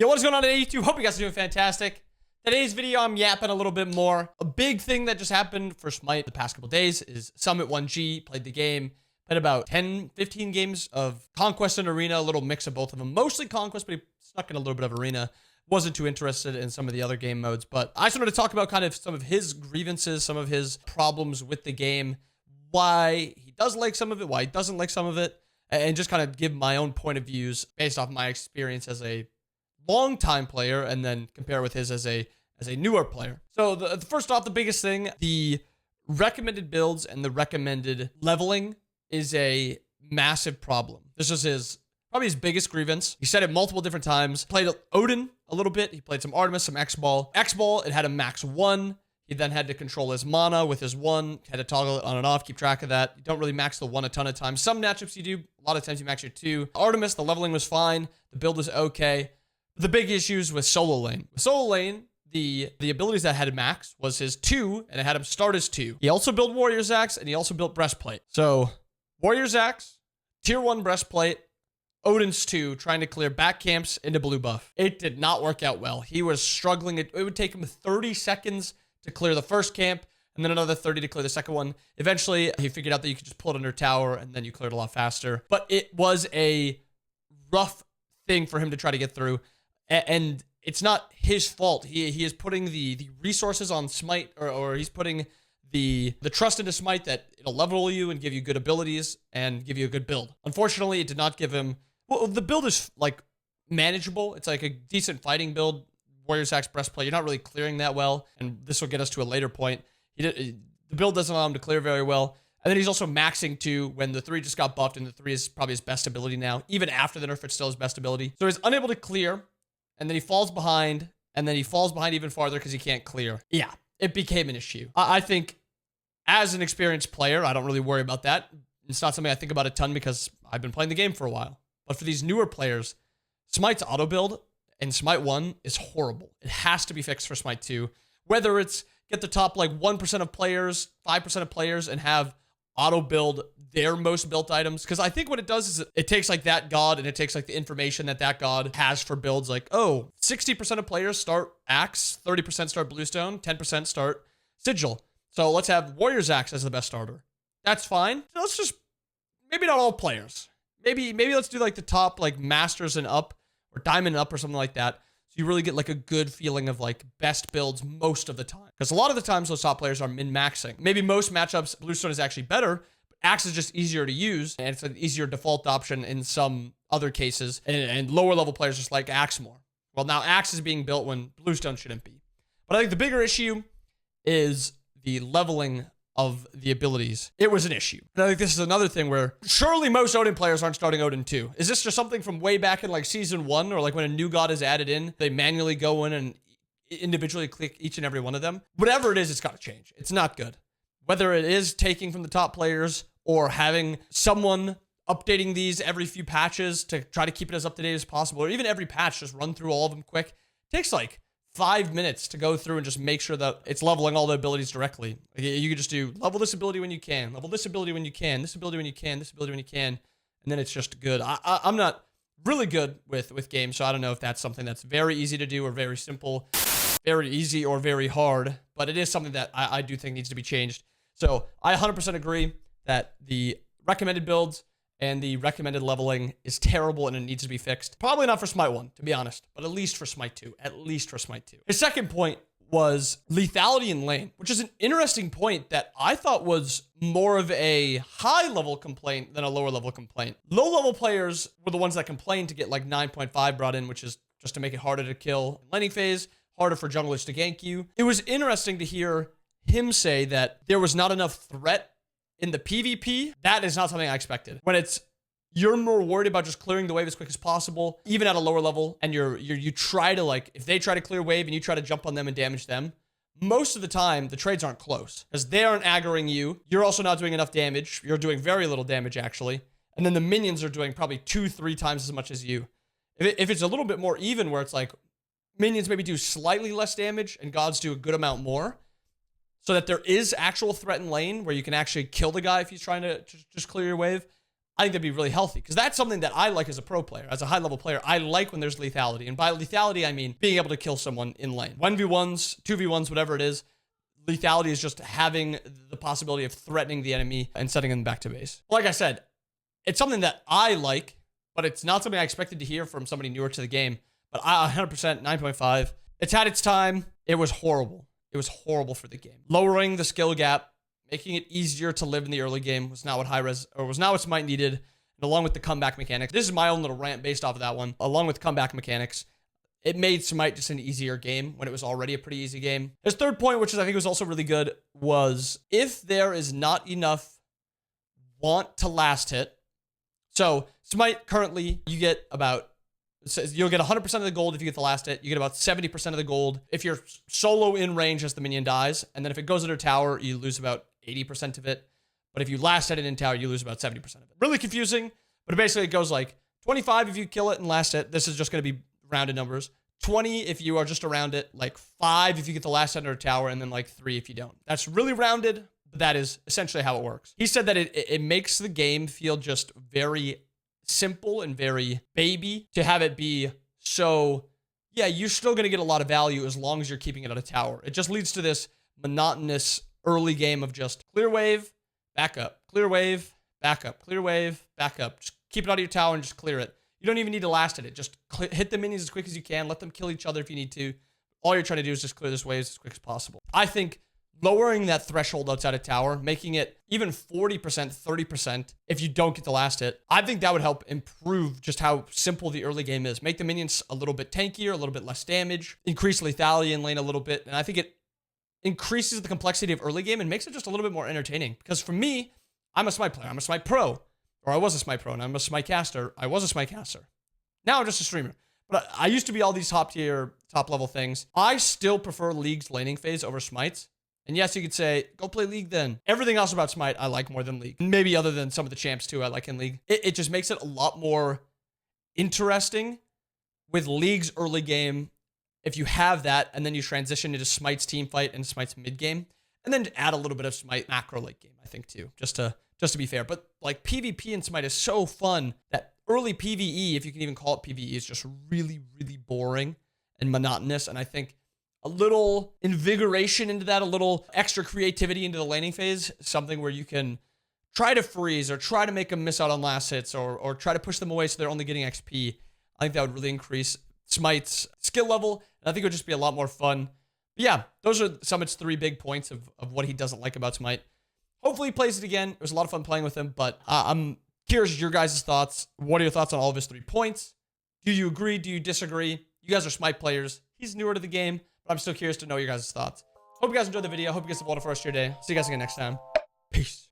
Yo, what is going on at YouTube? Hope you guys are doing fantastic. Today's video, I'm yapping a little bit more. A big thing that just happened for Smite the past couple days is Summit 1G played the game. Played about 10, 15 games of Conquest and Arena, a little mix of both of them. Mostly Conquest, but he snuck in a little bit of Arena. Wasn't too interested in some of the other game modes, but I just wanted to talk about kind of some of his grievances, some of his problems with the game, why he does like some of it, why he doesn't like some of it, and just kind of give my own point of views based off my experience as a long-time player and then compare with his as a newer player. So the first off, the biggest thing, the recommended builds and the recommended leveling is a massive problem. This is probably his biggest grievance. He said it multiple different times. Played Odin a little bit. He played some Artemis, some X-Ball. X-Ball, it had a max 1. He then had to control his mana with his 1. Had to toggle it on and off, keep track of that. You don't really max the 1 a ton of times. Some matchups you do. A lot of times you max your 2. Artemis, the leveling was fine. The build was okay. The big issues with solo lane. With solo lane, the abilities that had max was his 2, and it had him start as 2. He also built Warrior's Axe, and he also built Breastplate. So, Warrior's Axe, Tier 1 Breastplate, Odin's 2, trying to clear back camps into blue buff. It did not work out well. He was struggling. It would take him 30 seconds to clear the first camp, and then another 30 to clear the second one. Eventually, he figured out that you could just pull it under tower, and then you cleared a lot faster. But it was a rough thing for him to try to get through. And it's not his fault. He is putting the resources on Smite, or he's putting the trust into Smite that it'll level you and give you good abilities and give you a good build. Unfortunately, it did not give him... Well, the build is, like, manageable. It's like a decent fighting build. Warrior's Axe Breastplate, you're not really clearing that well, and this will get us to a later point. The build doesn't allow him to clear very well. And then he's also maxing 2 when the 3 just got buffed, and the 3 is probably his best ability now. Even after the nerf, it's still his best ability. So he's unable to clear, and then he falls behind, and then he falls behind even farther because he can't clear. Yeah, it became an issue. I think as an experienced player, I don't really worry about that. It's not something I think about a ton because I've been playing the game for a while. But for these newer players, Smite's auto build in Smite 1 is horrible. It has to be fixed for Smite 2. Whether it's get the top like 1% of players, 5% of players, and have auto build their most built items. Because I think what it does is it takes like that god and it takes like the information that god has for builds. Like, oh, 60% of players start Axe, 30% start Bluestone, 10% start Sigil. So let's have Warrior's Axe as the best starter. That's fine. So let's just, maybe not all players. Maybe let's do like the top like Masters and up or Diamond and up or something like that. So you really get like a good feeling of like best builds most of the time. Because a lot of the times those top players are min-maxing. Maybe most matchups, Bluestone is actually better, but Axe is just easier to use, and it's an easier default option in some other cases, and lower level players just like Axe more. Well, now Axe is being built when Bluestone shouldn't be. But I think the bigger issue is the leveling of the abilities. It was an issue. And I think this is another thing where surely most Odin players aren't starting Odin 2. Is this just something from way back in like season 1, or like when a new god is added in, they manually go in and individually click each and every one of them? Whatever it is, it's got to change. It's not good. Whether it is taking from the top players or having someone updating these every few patches to try to keep it as up to date as possible, or even every patch, just run through all of them quick. It takes like 5 minutes to go through and just make sure that it's leveling all the abilities directly. You could just do level this ability when you can, level this ability when you can, this ability when you can, this ability when you can, and then it's just good. I'm not really good with games, so I don't know if that's something that's very easy to do or very simple, very easy or very hard, but it is something that I do think needs to be changed. So I 100% agree that the recommended builds and the recommended leveling is terrible and it needs to be fixed. Probably not for Smite 1, to be honest, but at least for Smite 2. At least for Smite 2. His second point was lethality in lane, which is an interesting point that I thought was more of a high-level complaint than a lower-level complaint. Low-level players were the ones that complained to get like 9.5 brought in, which is just to make it harder to kill in laning phase, harder for junglers to gank you. It was interesting to hear him say that there was not enough threat in the PvP. That is not something I expected. When it's you're more worried about just clearing the wave as quick as possible, even at a lower level, and you try to like, if they try to clear wave and you try to jump on them and damage them, most of the time the trades aren't close because they aren't aggroing you. You're also not doing enough damage. You're doing very little damage actually, and then the minions are doing probably 2-3 times as much as you. If it's a little bit more even, where it's like minions maybe do slightly less damage and gods do a good amount more, so that there is actual threat in lane where you can actually kill the guy if he's trying to just clear your wave, I think that'd be really healthy because that's something that I like as a pro player, as a high level player. I like when there's lethality. And by lethality, I mean being able to kill someone in lane. 1v1s, 2v1s, whatever it is. Lethality is just having the possibility of threatening the enemy and sending them back to base. Like I said, it's something that I like, but it's not something I expected to hear from somebody newer to the game. But I 100% 9.5. It's had its time. It was horrible. It was horrible for the game. Lowering the skill gap, making it easier to live in the early game was not what was not what Smite needed. And along with the comeback mechanics, this is my own little rant based off of that one. Along with comeback mechanics, it made Smite just an easier game when it was already a pretty easy game. His third point, which is I think was also really good, was if there is not enough want to last hit. So Smite currently, you get about, you'll get 100% of the gold if you get the last hit. You get about 70% of the gold if you're solo in range as the minion dies. And then if it goes under tower, you lose about 80% of it. But if you last hit it in tower, you lose about 70% of it. Really confusing, but basically it goes like 25 if you kill it and last hit. This is just going to be rounded numbers. 20 if you are just around it. Like 5 if you get the last hit under a tower. And then like 3 if you don't. That's really rounded, but that is essentially how it works. He said that it makes the game feel just very simple and very baby to have it be so, yeah, you're still going to get a lot of value as long as you're keeping it at a tower. It just leads to this monotonous early game of just clear wave, back up, clear wave, back up, clear wave, back up. Just keep it out of your tower and just clear it. You don't even need to last hit it. Just hit the minions as quick as you can. Let them kill each other if you need to. All you're trying to do is just clear this wave as quick as possible. I think lowering that threshold outside of tower, making it even 40%, 30% if you don't get the last hit, I think that would help improve just how simple the early game is. Make the minions a little bit tankier, a little bit less damage, increase lethality in lane a little bit, and I think it increases the complexity of early game and makes it just a little bit more entertaining. Because for me, I'm a Smite player. I'm a Smite pro. Or I was a Smite pro, and I'm a Smite caster. I was a Smite caster. Now I'm just a streamer. But I used to be all these top tier, top level things. I still prefer League's laning phase over Smite's. And yes, you could say, go play League then. Everything else about Smite, I like more than League. Maybe other than some of the champs too, I like in League. It just makes it a lot more interesting with League's early game. If you have that, and then you transition into Smite's team fight and Smite's mid game, and then add a little bit of Smite macro late game, I think too, just to be fair. But like PvP in Smite is so fun that early PvE, if you can even call it PvE, is just really, really boring and monotonous. And I think a little invigoration into that, a little extra creativity into the laning phase, something where you can try to freeze or try to make them miss out on last hits or try to push them away so they're only getting XP. I think that would really increase Smite's skill level, and I think it would just be a lot more fun. But yeah, those are Summit's 3 big points of what he doesn't like about Smite. Hopefully he plays it again. It was a lot of fun playing with him, but I'm curious your guys' thoughts. What are your thoughts on all of his 3 points? Do you agree? Do you disagree? You guys are Smite players. He's newer to the game, but I'm still curious to know your guys' thoughts. Hope you guys enjoyed the video. Hope you guys have a wonderful rest of your day. See you guys again next time. Peace.